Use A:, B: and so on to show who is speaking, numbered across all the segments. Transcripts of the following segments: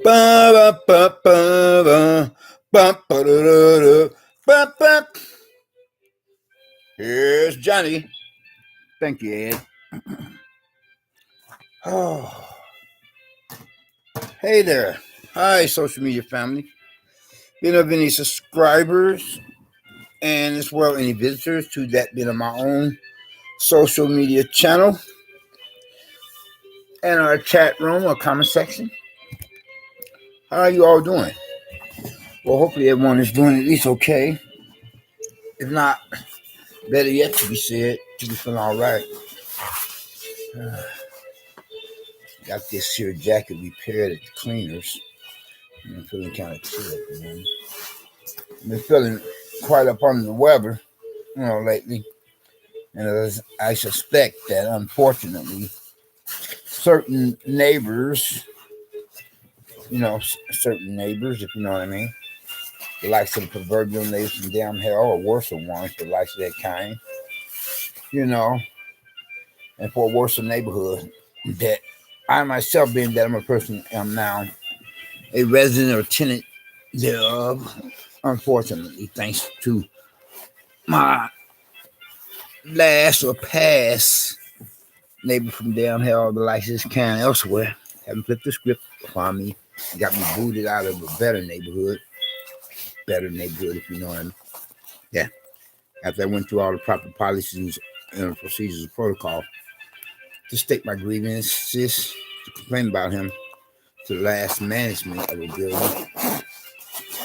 A: Ba, ba, ba, ba, ba, ba, ba, da, da, da, ba, ba. Here's Johnny. Thank you, Ed. Oh, hey there. Hi, social media family. Been of any subscribers and as well any visitors to that bit of my own social media channel and our chat room or comment section. How are you all doing? Well, hopefully everyone is doing at least okay. If not, better yet to be said, to be feeling all right. Got this here jacket repaired at the cleaners. I'm feeling kind of chilly, man. I've been feeling quite up under the weather, lately. And I suspect that, unfortunately, certain neighbors, certain neighbors, if you know what I mean, the likes of the proverbial neighbors from damn hell, or worse ones, the likes of that kind, you know, and for a worse neighborhood, that I myself, being that I'm a person, am now a resident or tenant thereof, unfortunately, thanks to my last or past neighbor from down here, or the likes of this kind elsewhere, having flipped the script upon me, got me booted out of a better neighborhood, if you know what I mean. Yeah. After I went through all the proper policies and procedures and protocol to state my grievances, to complain about him to the last management of the building,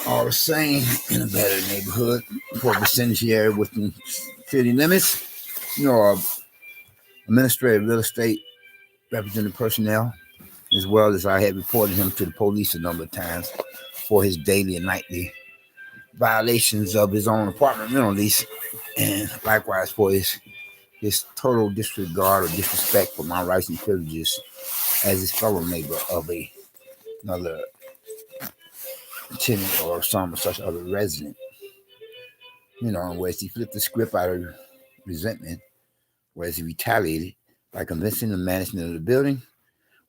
A: all the same in a better neighborhood for vicinity area within city limits, administrative real estate representative personnel, as well as I had reported him to the police a number of times for his daily and nightly violations of his own apartment rental lease, and likewise for his total disregard or disrespect for my rights and privileges as his fellow neighbor of another tenant or some such other resident. In ways he flipped the script out of resentment, whereas he retaliated by convincing the management of the building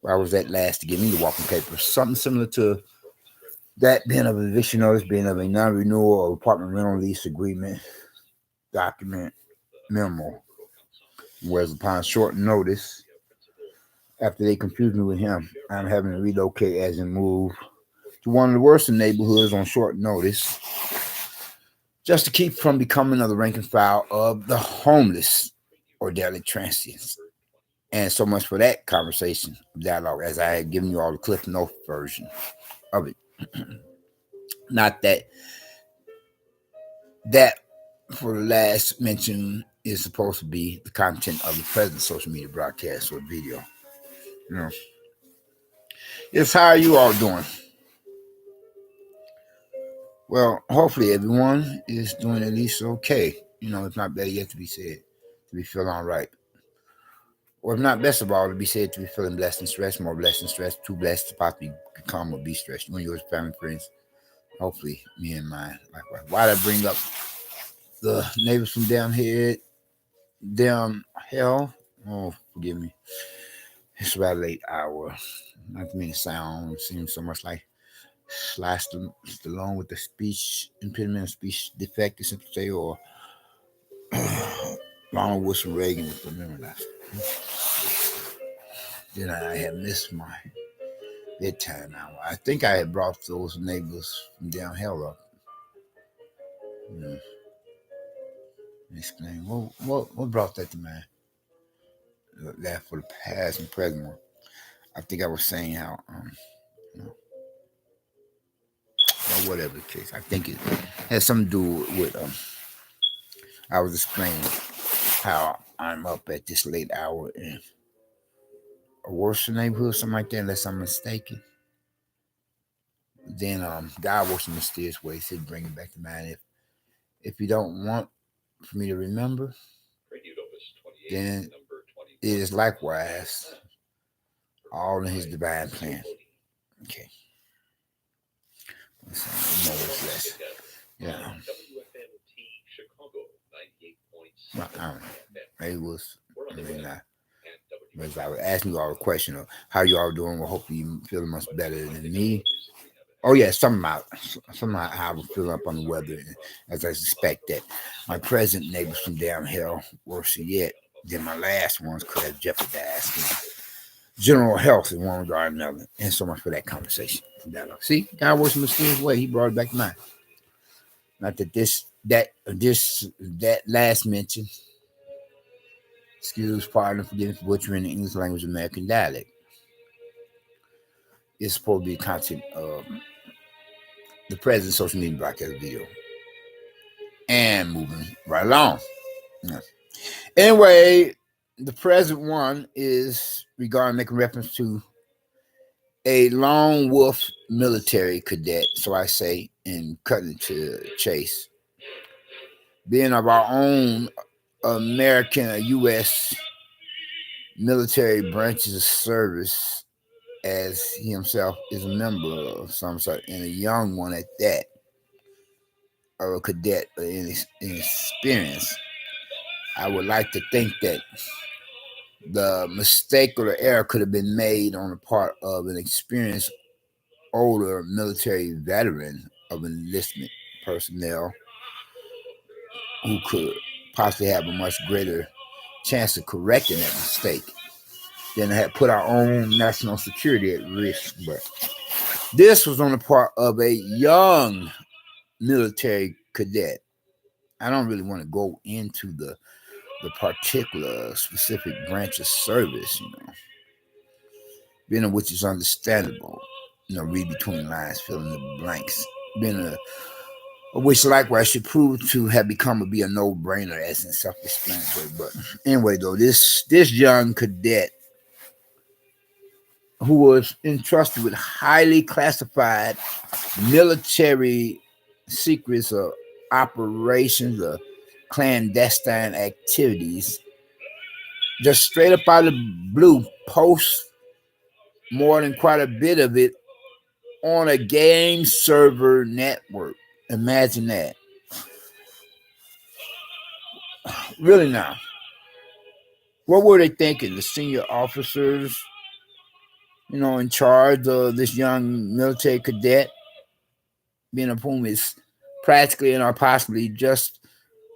A: where I was at last to give me the walking papers. Something similar to that being of eviction notice, being of a non-renewal of apartment rental lease agreement document memo. Whereas upon short notice, after they confused me with him, I'm having to relocate as in move to one of the worst neighborhoods on short notice, just to keep from becoming another rank and file of the homeless or dialect transients. And so much for that conversation, dialogue, as I had given you all the Cliff Note version of it. Not that for the last mention is supposed to be the content of the present social media broadcast or video. It's how are you all doing? Well, hopefully everyone is doing at least okay. If not better yet to be said, to be feeling all right. Or if not best of all, to be said to be feeling blessed and stressed, more blessed and stressed, too blessed to possibly become or be stressed. You and yours, family, friends. Hopefully, me and mine. Likewise. Why did I bring up the neighbors from down here, down hell? Oh, forgive me. It's about a late hour. Not to mean to sound seems so much like Stallone with the speech impediment, speech defect, as to say, or Ronald Wilson Reagan with the memory loss. Then I had missed my bedtime hour. I think I had brought those neighbors from down hell up. Explain what brought that to mind. That for the past and present one. I think I was saying how or whatever the case. I think it has something to do with I was explaining how I'm up at this late hour in a worse neighborhood, something like that, unless I'm mistaken. Then God works in mysterious ways. He'll bring it back to mind. If you don't want for me to remember, then it is likewise all in his divine plan. Okay. Less. Yeah. I don't know. Maybe it was, maybe not. Because I was asking you all a question of how you all doing. Well, hopefully you feeling much better than me. Oh yeah, somehow I was feeling up on the weather, as I suspect that my present neighbors from down hell worse yet than my last ones could have jeopardized my general health in one regard or another. And so much for that conversation. See, God works in a mysterious way. He brought it back to mind. Not that that last mention, excuse pardon forgiveness for butchering the English language American dialect, is supposed to be content of the present social media broadcast video. And moving right along. Yeah. Anyway, the present one is regarding making reference to a lone wolf military cadet, so I say, in cutting to chase, being of our own American, U.S. military branches of service, as he himself is a member of some sort, and a young one at that, or a cadet in experience. I would like to think that the mistake or the error could have been made on the part of an experienced older military veteran of enlistment personnel who could possibly have a much greater chance of correcting that mistake than to have put our own national security at risk. But this was on the part of a young military cadet. I don't really want to go into the particular specific branch of service, being of which is understandable, read between lines, fill in the blanks, being which likewise should prove to have become to be a no-brainer as in self-explanatory. But anyway, though, this young cadet who was entrusted with highly classified military secrets of operations or clandestine activities, just straight up out of the blue, posts more than quite a bit of it on a game server network. Imagine that. Really now. What were they thinking? The senior officers, in charge of this young military cadet, being of whom is practically and or possibly just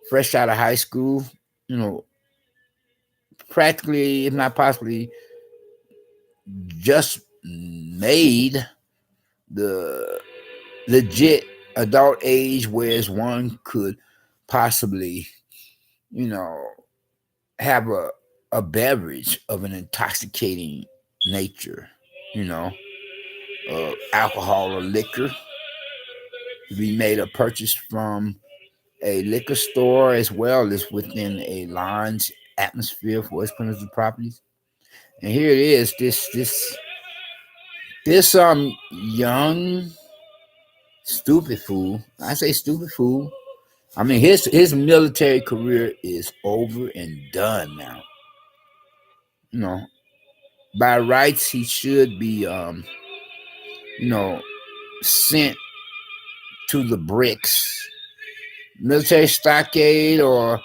A: fresh out of high school, practically, if not possibly, just made the legit adult age, whereas one could possibly, have a beverage of an intoxicating nature, alcohol or liquor, to be made a purchase from a liquor store as well as within a lounge atmosphere for its principal properties. And here it is, this young stupid fool. I say stupid fool. I mean his military career is over and done now. By rights he should be sent to the bricks, military stockade, or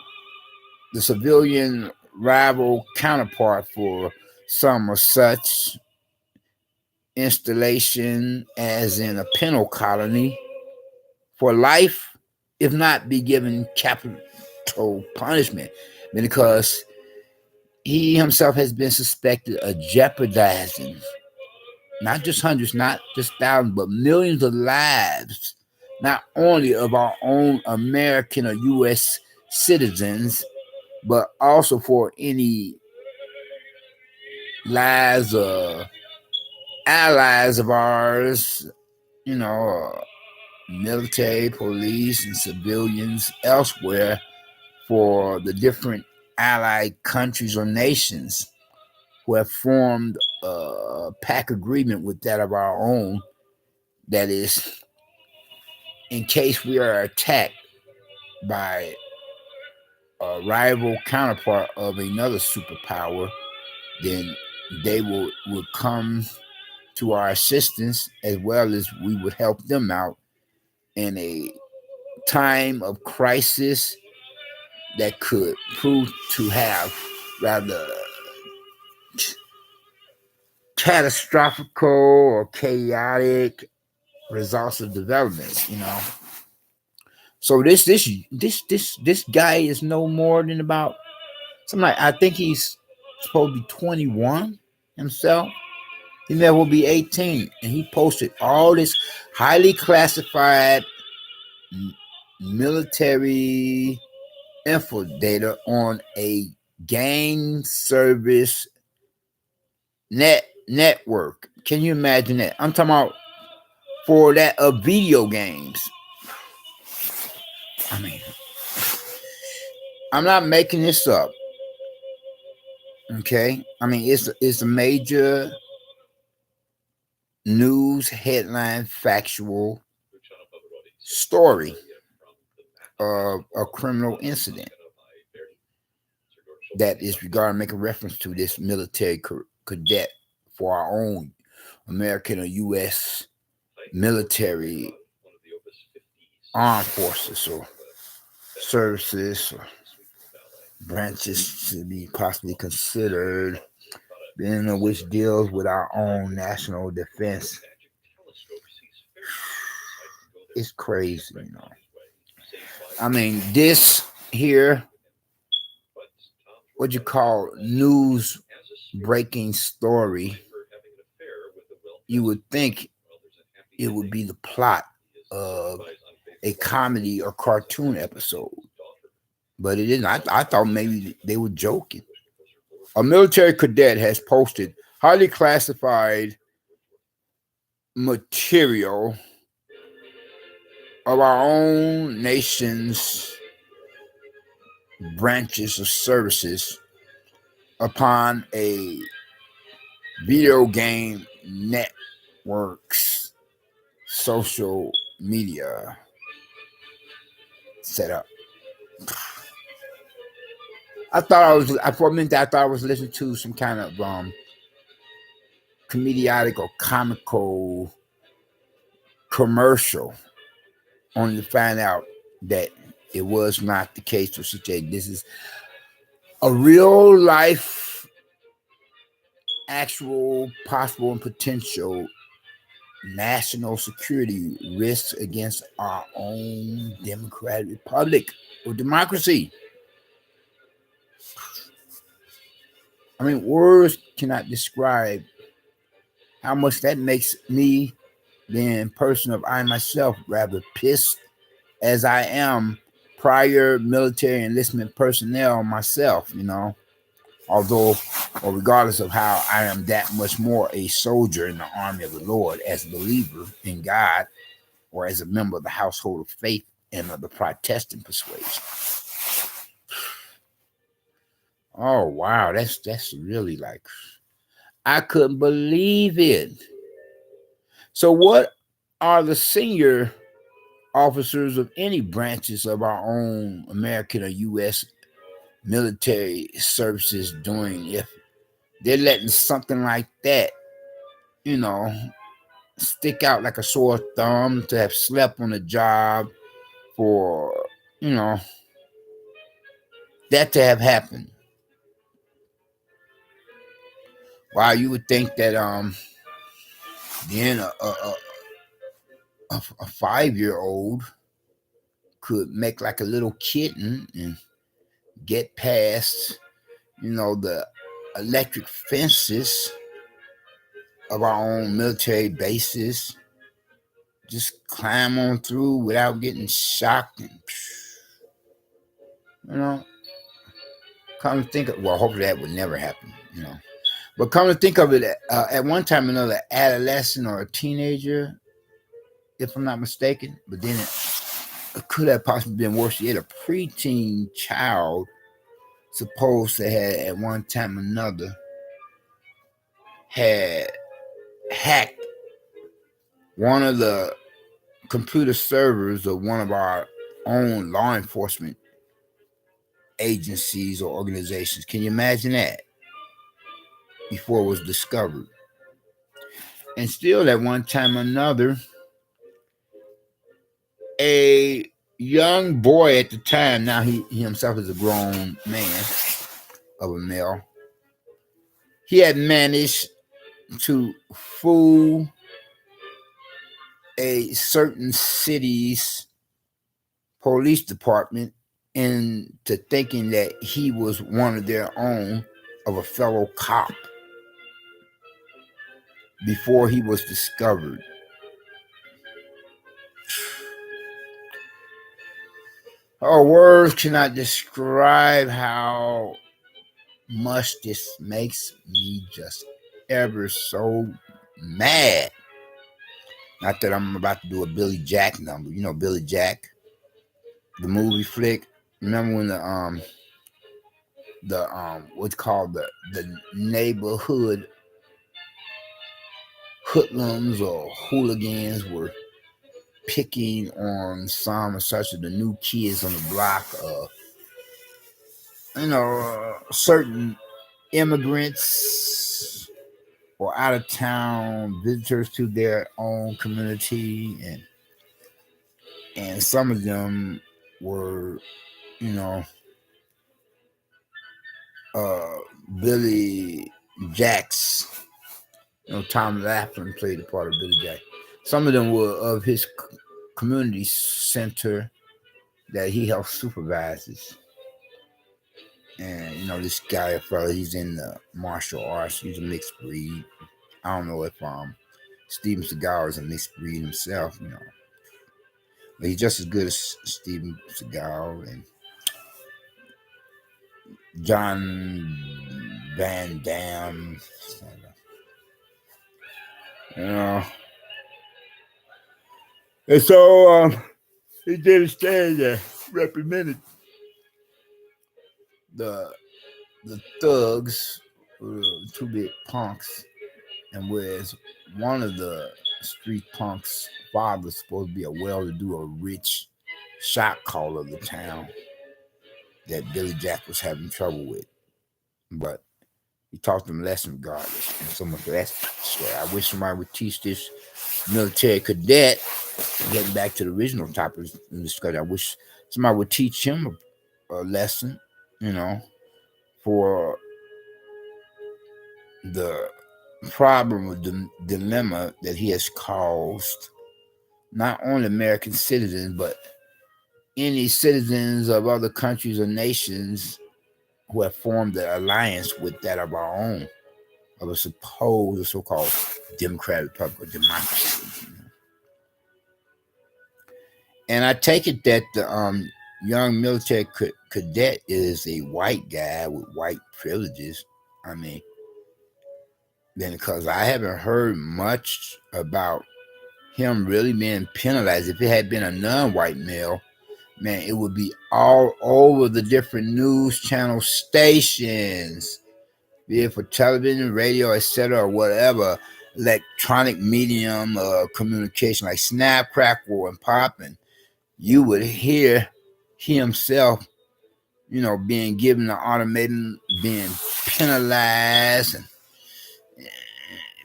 A: the civilian rival counterpart for some or such installation, as in a penal colony for life, if not be given capital punishment, because he himself has been suspected of jeopardizing not just hundreds, not just thousands, but millions of lives, not only of our own American or U.S. citizens, but also for any lives of allies of ours, military, police, and civilians elsewhere, for the different allied countries or nations who have formed a pact agreement with that of our own, that is, in case we are attacked by a rival counterpart of another superpower, then they would come to our assistance, as well as we would help them out in a time of crisis that could prove to have rather catastrophical or chaotic results of development, So this guy is no more than about something like, I think he's supposed to be 21 himself. He never will be 18, and he posted all this highly classified military info data on a game service network. Can you imagine that? I'm talking about for that of video games. I mean, I'm not making this up. Okay, I mean it's a major news headline, factual story of a criminal incident that is regarding making reference to this military cadet for our own American or U.S. military armed forces or services or branches to be possibly considered, depending on which deals with our own national defense. It's crazy, I mean, this here, what you call news breaking story, you would think it would be the plot of a comedy or cartoon episode, but it isn't. I thought maybe they were joking. A military cadet has posted highly classified material of our own nation's branches of services upon a video game network's social media setup. For a minute I thought I was listening to some kind of comedic or comical commercial, only to find out that it was not the case for such a. This is a real life, actual, possible, and potential national security risks against our own democratic republic or democracy. I mean, words cannot describe how much that makes me, being person of I myself, rather pissed as I am prior military enlistment personnel myself, although or regardless of how I am that much more a soldier in the army of the Lord as a believer in God or as a member of the household of faith and of the Protestant persuasion. Oh wow, that's really like, I couldn't believe it. So what are the senior officers of any branches of our own American or U.S. military services doing if they're letting something like that, stick out like a sore thumb, to have slept on the job for, that to have happened? Wow, you would think that then a 5-year-old could make like a little kitten and get past, the electric fences of our own military bases, just climb on through without getting shocked and, come to think of, well, hopefully that would never happen, but come to think of it, at one time or another, adolescent or a teenager, if I'm not mistaken, but then it could have possibly been worse yet, a preteen child supposed to have at one time or another had hacked one of the computer servers of one of our own law enforcement agencies or organizations. Can you imagine that? Before it was discovered. And still at one time or another, a young boy at the time, now he himself is a grown man of a male, he had managed to fool a certain city's police department into thinking that he was one of their own, of a fellow cop, before he was discovered. Our words cannot describe how much this makes me just ever so mad. Not that I'm about to do a Billy Jack number. You know Billy Jack, the movie flick. Remember when the what's called the neighborhood hoodlums or hooligans were picking on some such of the new kids on the block, certain immigrants or out of town visitors to their own community, and some of them were, you know, Billy Jacks. Tom Laughlin played the part of Billy Jack. Some of them were of his community center that he helped supervises. And this guy, fella, he's in the martial arts. He's a mixed breed. I don't know if Steven Seagal is a mixed breed himself, but he's just as good as Steven Seagal and John Van Damme. And so he did a stand there, reprimanded the thugs, two big punks, and whereas one of the street punks' father was supposed to be a well-to-do, a rich shot caller of the town that Billy Jack was having trouble with, but he taught them lesson regardless. And so much for that story. I wish somebody would teach this military cadet. Getting back to the original topic in discussion, I wish somebody would teach him a lesson, for the problem or dilemma that he has caused not only American citizens, but any citizens of other countries or nations who have formed an alliance with that of our own, of a supposed so-called democratic republic or democracy. And I take it that the young military cadet is a white guy with white privileges. I mean, then because I haven't heard much about him really being penalized. If it had been a non-white male, man, it would be all over the different news channel stations, be it for television, radio, etc., or whatever electronic medium communication like Snap, Crackle, and Popping. You would hear he himself, being given the ultimatum, being penalized, and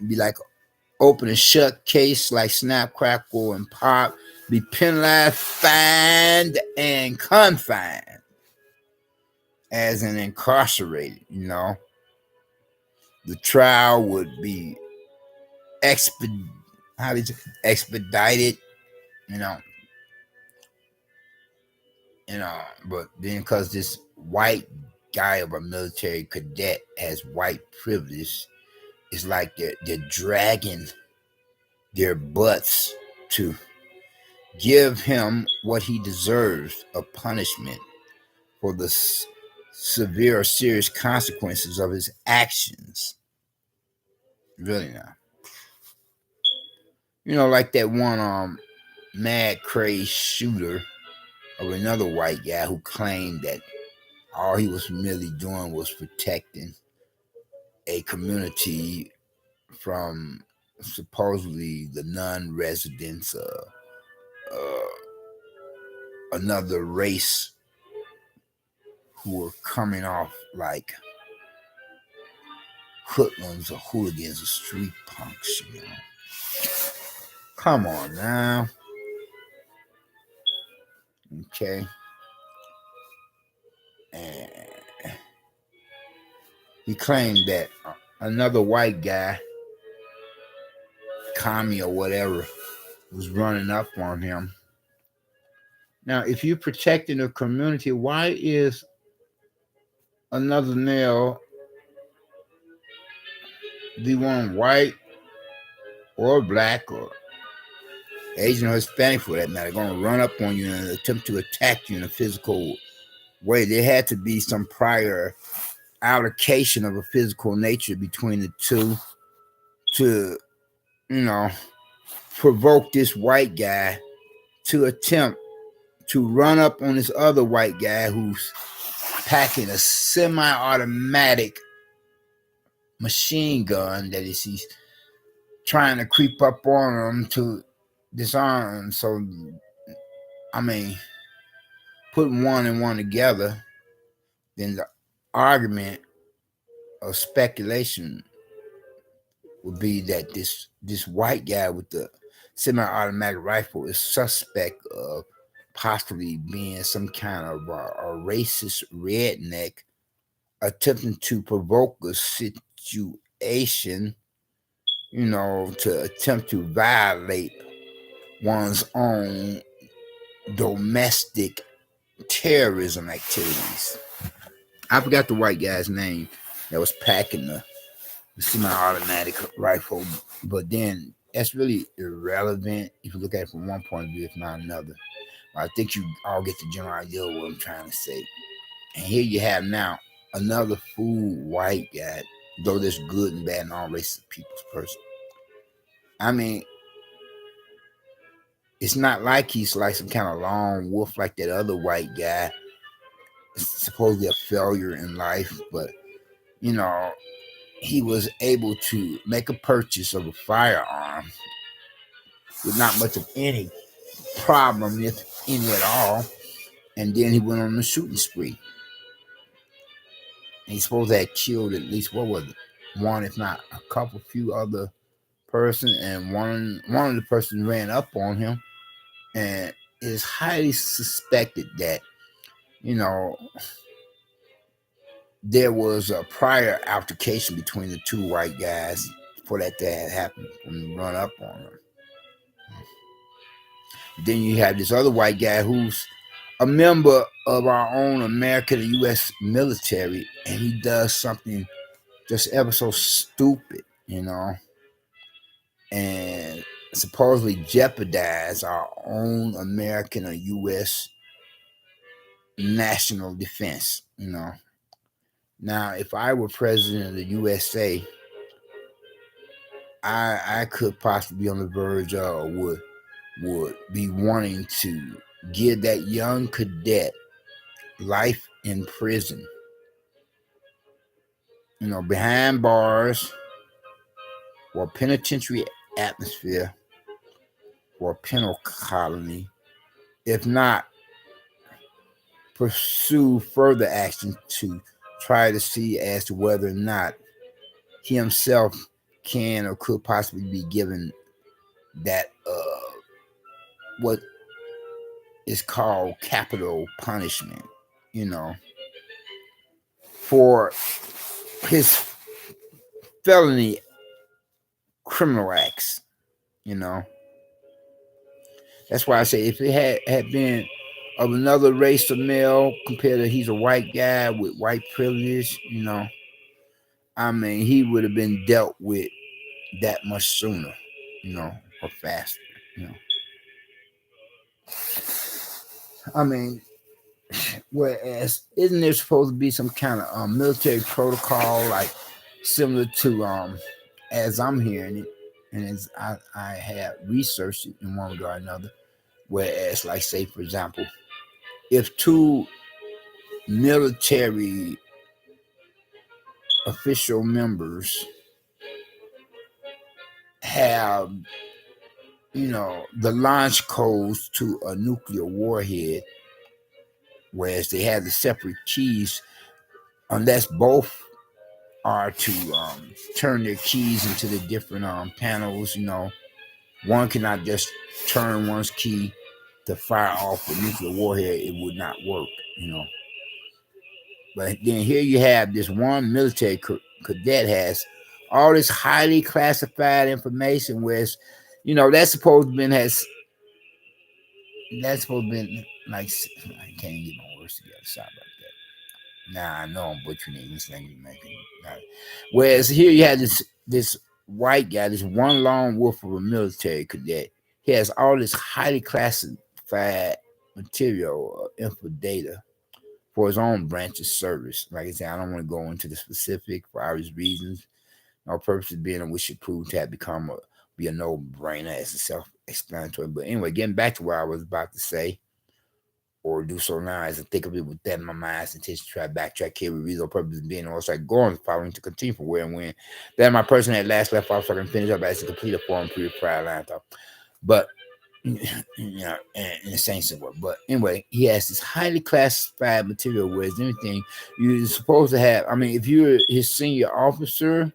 A: be like open and shut case like Snap, Crackle, and Pop, be penalized, fined, and confined as an incarcerated. The trial would be expedited, but then because this white guy of a military cadet has white privilege, it's like they're dragging their butts to give him what he deserves, a punishment for the severe or serious consequences of his actions. Really now. Like that one mad crazy shooter of another white guy who claimed that all he was merely doing was protecting a community from supposedly the non-residents of another race who were coming off like hoodlums or hooligans or street punks. Come on now. Okay. And he claimed that another white guy, commie or whatever, was running up on him. Now, if you're protecting a community, why is another male, be one white or black or Asian or Hispanic for that matter, going to run up on you and attempt to attack you in a physical way? There had to be some prior allocation of a physical nature between the two to, provoke this white guy to attempt to run up on this other white guy who's packing a semi-automatic machine gun that he's trying to creep up on him to disarm him. So, putting one and one together, then the argument of speculation would be that this white guy with the semi-automatic rifle is suspect of possibly being some kind of a racist redneck attempting to provoke a situation, to attempt to violate one's own domestic terrorism activities. I forgot the white guy's name that was packing the semi-automatic rifle, but then that's really irrelevant if you look at it from one point of view, if not another. I think you all get the general idea of what I'm trying to say. And here you have now another fool white guy, though there's good and bad in all races of people's person. It's not like he's like some kind of lone wolf like that other white guy. It's supposedly a failure in life, but he was able to make a purchase of a firearm with not much of any problem, if any at all. And then he went on a shooting spree. And he's supposed to have killed at least, what was it? One, if not a few other person. And one of the persons ran up on him. And it is highly suspected that, there was a prior altercation between the two white guys for that to have happened and run up on him. Then you have this other white guy who's a member of our own American U.S. military, and he does something just ever so stupid, and supposedly jeopardize our own American or U.S. national defense, Now, if I were president of the USA, I could possibly be on the verge of, or would be wanting to give that young cadet life in prison, behind bars or penitentiary atmosphere or penal colony, if not pursue further action to try to see as to whether or not he himself can or could possibly be given that what is called capital punishment, for his felony criminal acts, That's why I say if it had been of another race of male compared to he's a white guy with white privilege, he would have been dealt with that much sooner, or faster, Whereas, isn't there supposed to be some kind of military protocol, like similar to, as I'm hearing it, and as I have researched it in one regard or another, whereas, like, say, for example, if two military official members have, the launch codes to a nuclear warhead, whereas they have the separate keys, unless both are to turn their keys into the different panels, one cannot just turn one's key to fire off a nuclear warhead. It would not work, But then here you have this one military cadet has all this highly classified information, where it's, that's supposed to been like, I can't get my words together. Sorry about that. Nah, I know I'm butchering the English language, making. Whereas here you have this white guy, this one lone wolf of a military cadet. He has all this highly classified material, info data for his own branch of service. Like I said, I don't want to go into the specific for obvious reasons. No purpose of being a wish it proved to have be a no-brainer as a self-explanatory. But anyway, getting back to what I was about to say, or do so now as I think of it with that in my mind's intention to try to backtrack here with reason or purpose of being also like going following to continue from where and when. That my person had last left off so I can finish up as a complete a form period prior line talk. But and the same simple. But anyway, he has this highly classified material, whereas anything you're supposed to have. I mean, if you're his senior officer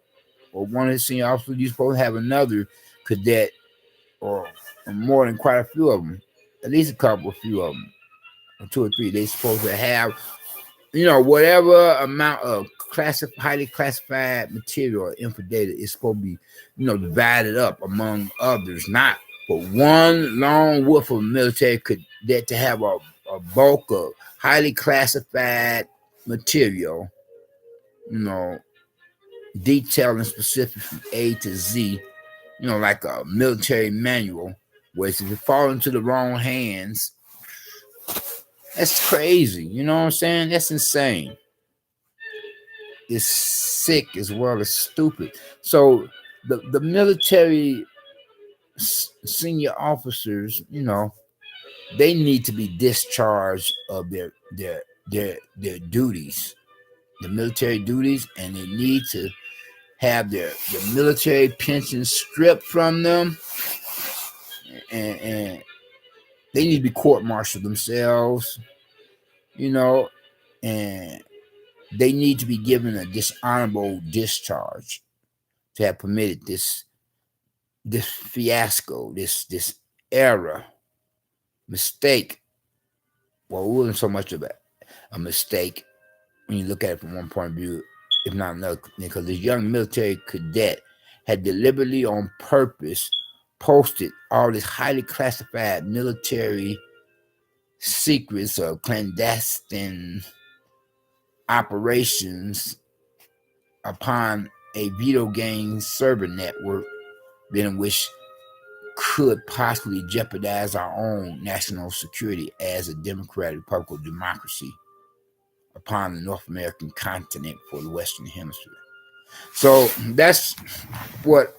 A: or one of his senior officers, you're supposed to have another cadet or more than quite a few of them, at least a few of them, or two or three. They're supposed to have, whatever amount of highly classified material or info data is supposed to be, divided up among others, not for one lone wolf of military cadet to have a bulk of highly classified material, detailed and specific from A to Z, like a military manual, where if you fall into the wrong hands, that's crazy. You know what I'm saying? That's insane. It's sick as well as stupid. So the military senior officers, they need to be discharged of their duties, the military duties, and they need to have their military pension stripped from them, and they need to be court-martialed themselves, and they need to be given a dishonorable discharge to have permitted this fiasco, this error, mistake. Well, it wasn't so much of a mistake when you look at it from one point of view, if not another, because this young military cadet had deliberately on purpose posted all this highly classified military secrets of clandestine operations upon a video game server network, in which could possibly jeopardize our own national security as a democratic republic of democracy upon the North American continent for the Western Hemisphere. So that's what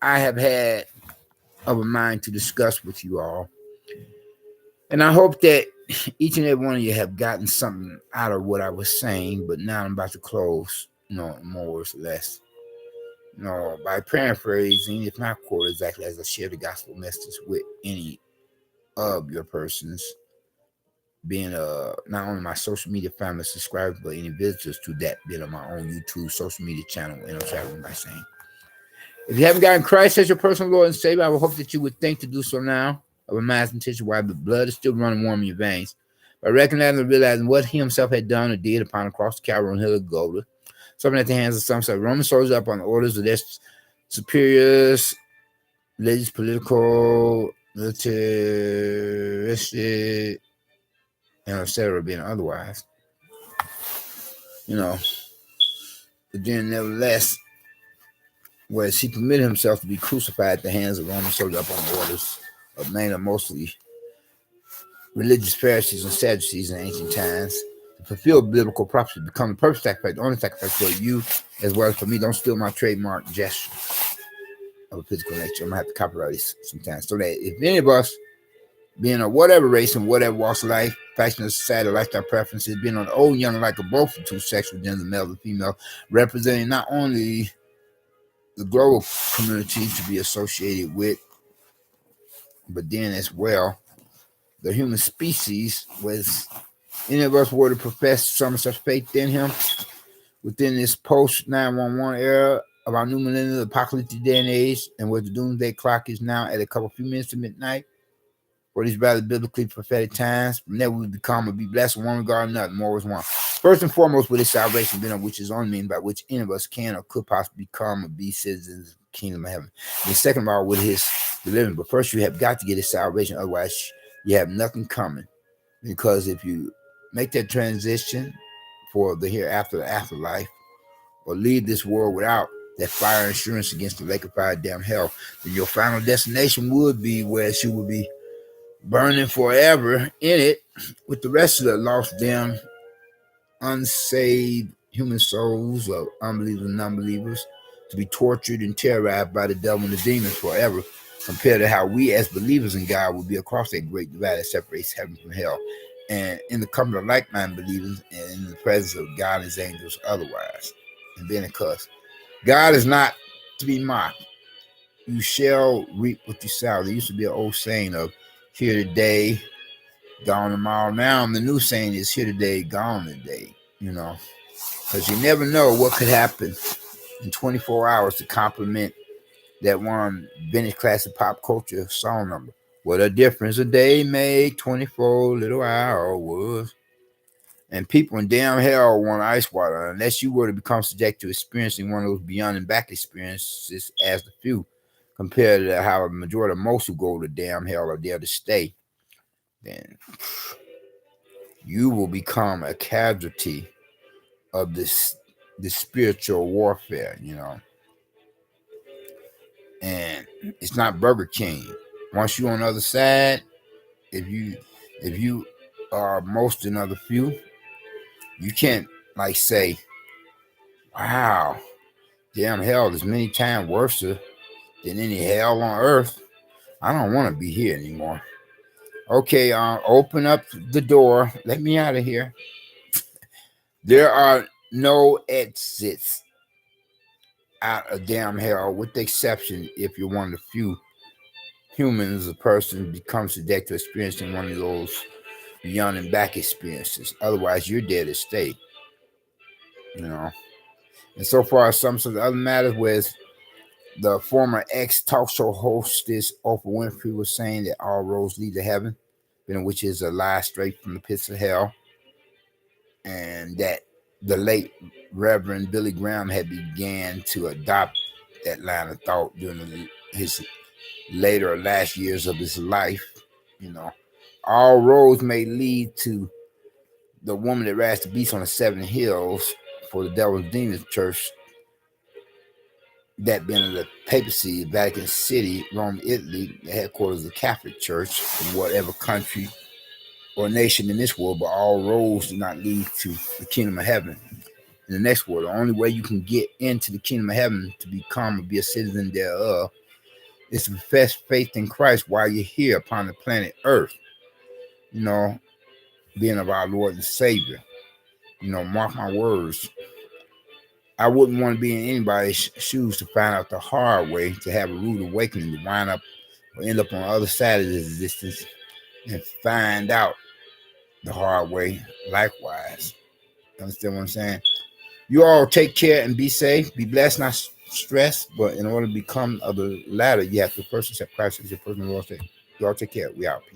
A: I have had of a mind to discuss with you all. And I hope that each and every one of you have gotten something out of what I was saying, but now I'm about to close, more or less. By paraphrasing, if not quote exactly as I share the gospel message with any of your persons, being not only my social media family subscribers, but any visitors to that bit of my own YouTube social media channel, and I'm traveling by saying, if you haven't gotten Christ as your personal Lord and Savior, I would hope that you would think to do so now. Of a man's intention while the blood is still running warm in your veins, by recognizing and realizing what he himself had done or did upon the cross of Calvary on Hill of Golgotha, suffering at the hands of some Roman soldiers up on the orders of their superiors, religious, political, militaristic, and etcetera, being otherwise. But then nevertheless, whereas he permitted himself to be crucified at the hands of Roman soldiers up on the orders of mostly religious Pharisees and Sadducees in ancient times, to fulfill biblical prophecy, become the perfect sacrifice, the only sacrifice for you as well as for me. Don't steal my trademark gesture of a physical nature. I'm going to have to copyright this sometimes. So that if any of us, being of whatever race and whatever walks of life, fashion of society, lifestyle preferences, being on the old, young, like of both the two sexual genders, male and female, representing not only the global community to be associated with, but then as well the human species, was any of us were to profess some such faith in him within this post 911 era of our new millennium apocalyptic day and age, and where the doomsday clock is now at a few minutes to midnight, for these rather biblically prophetic times. From there we become or be blessed with one regard another, more is one. First and foremost, with this salvation, which is only mean by which any of us can or could possibly become or be citizens of the kingdom of heaven. And second of all, with his deliverance. But first you have got to get his salvation, otherwise you have nothing coming. Because if you make that transition for the hereafter, the afterlife, or leave this world without that fire insurance against the lake of fire, damn hell, then your final destination would be where she would be burning forever in it with the rest of the lost, damn, unsaved human souls of unbelievers and non-believers to be tortured and terrorized by the devil and the demons forever, compared to how we as believers in God will be across that great divide that separates heaven from hell, and in the company of like-minded believers and in the presence of God and his angels otherwise. And then, of course, God is not to be mocked. You shall reap what you sow. There used to be an old saying of here today, gone tomorrow. Now the new saying is here today, gone today, because you never know what could happen in 24 hours to complement that one vintage classic pop culture song number. What a difference a day make, 24 little hours. And people in damn hell want ice water unless you were to become subject to experiencing one of those beyond and back experiences as the few, compared to how the majority of most who go to damn hell are there to stay. Then you will become a casualty of this spiritual warfare, And it's not Burger King. Once you're on the other side, if you are most another few, you can't say, wow, damn hell is many times worse than any hell on earth. I don't want to be here anymore. Okay, open up the door. Let me out of here. There are no exits out of damn hell, with the exception if you're one of the few humans, a person becomes subject to experiencing one of those beyond and back experiences. Otherwise, you're there to stay. And so far as some of the other matters, with the former ex-talk show hostess Oprah Winfrey was saying that all roads lead to heaven, which is a lie straight from the pits of hell, and that the late Reverend Billy Graham had began to adopt that line of thought during his later or last years of his life. All roads may lead to the woman that rides the beast on the seven hills for the Devil's Demons Church, that being the papacy, Vatican City, Rome, Italy, the headquarters of the Catholic Church, in whatever country or nation in this world, but all roads do not lead to the kingdom of heaven in the next world. The only way you can get into the kingdom of heaven to become or be a citizen thereof is to profess faith in Christ while you're here upon the planet Earth, being of our Lord and Savior. Mark my words. I wouldn't want to be in anybody's shoes to find out the hard way, to have a rude awakening, to wind up or end up on the other side of this existence and find out the hard way likewise. Understand what I'm saying? You all take care and be safe, be blessed, not stressed. But in order to become of the latter, you have to first accept Christ as your personal Lord. You all take care. We out.